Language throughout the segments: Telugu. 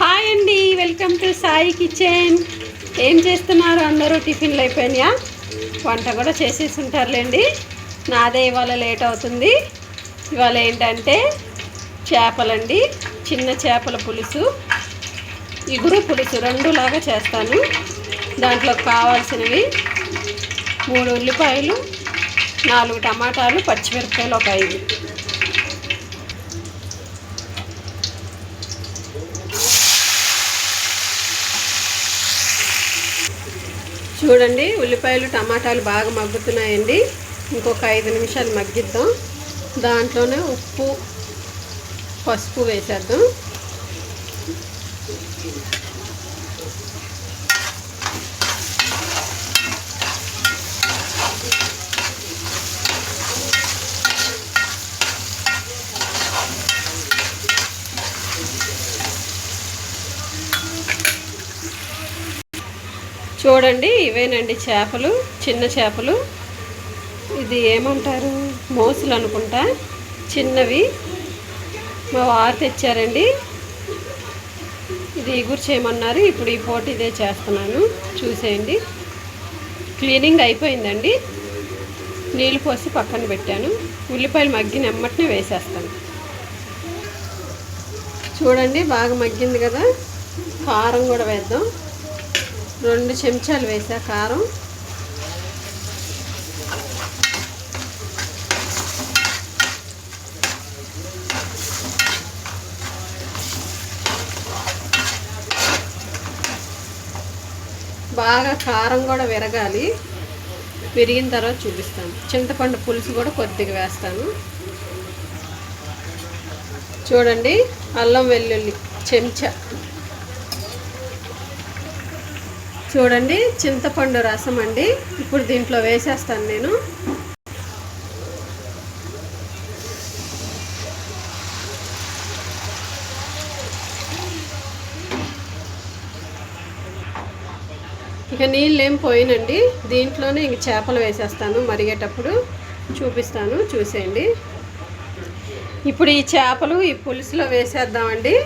హాయ్ అండి, వెల్కమ్ టు సాయి కిచెన్. ఏం చేస్తున్నారు అందరూ? టిఫిన్లు అయిపోయినాయా? వంట కూడా చేసేసి ఉంటారులేండి. నాదే ఇవాళ లేట్ అవుతుంది. ఇవాళ ఏంటంటే చేపలండి, చిన్న చేపల పులుసు, ఇగురు పులుసు రెండులాగా చేస్తాను. దాంట్లో కావాల్సినవి 3 ఉల్లిపాయలు, 4 టమాటాలు, పచ్చిమిరపకాయలు ఒక 5. చూడండి, ఉల్లిపాయలు టమాటాలు బాగా మగ్గుతున్నాయండి. ఇంకొక 5 నిమిషాలు మగ్గిద్దాం. దాంట్లోనే ఉప్పు పసుపు వేసేద్దాం. చూడండి, ఇవేనండి చేపలు, చిన్న చేపలు. ఇది ఏమంటారు, మోసులు అనుకుంటా, చిన్నవి. మా వారు తెచ్చారండి. ఇది ఇగురు చేయమన్నారు. ఇప్పుడు ఈ పోటీ ఇదే చేస్తున్నాను, చూసేయండి. క్లీనింగ్ అయిపోయిందండి. నీళ్ళు పోసి పక్కన పెట్టాను. ఉల్లిపాయలు మగ్గిన ఎమ్మటనే వేసేస్తాను. చూడండి, బాగా మగ్గింది కదా. కారం కూడా వేద్దాం. 2 చెంచాలు వేసా కారం. బాగా కారం కూడా విరగాలి. విరిగిన తర్వాత చూపిస్తాను. చింతపండు పులుసు కూడా కొద్దిగా వేస్తాను. చూడండి, అల్లం వెల్లుల్లి చెంచా. చూడండి, చింతపండు రసం అండి. ఇప్పుడు దీంట్లో వేసేస్తాను నేను. ఇక నీళ్ళు ఏం పోయినండి. దీంట్లోనే ఇంక చేపలు వేసేస్తాను. మరిగేటప్పుడు చూపిస్తాను, చూసేయండి. ఇప్పుడు ఈ చేపలు ఈ పులుసులో వేసేద్దామండి.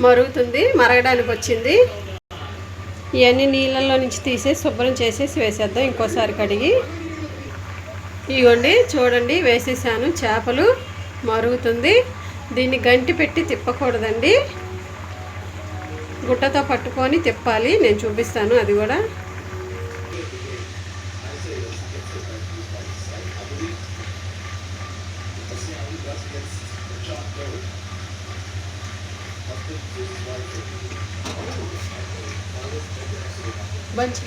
మరుగుతుంది, మరగడానికి వచ్చింది. ఇవన్నీ నీళ్ళల్లో నుంచి తీసేసి శుభ్రం చేసేసి వేసేద్దాం. ఇంకోసారి కడిగి. ఇవ్వండి, చూడండి, వేసేసాను. చేపలు మరుగుతుంది. దీన్ని గంటి పెట్టి తిప్పకూడదండి, గుట్టతో పట్టుకొని తిప్పాలి. నేను చూపిస్తాను అది కూడా. బంచి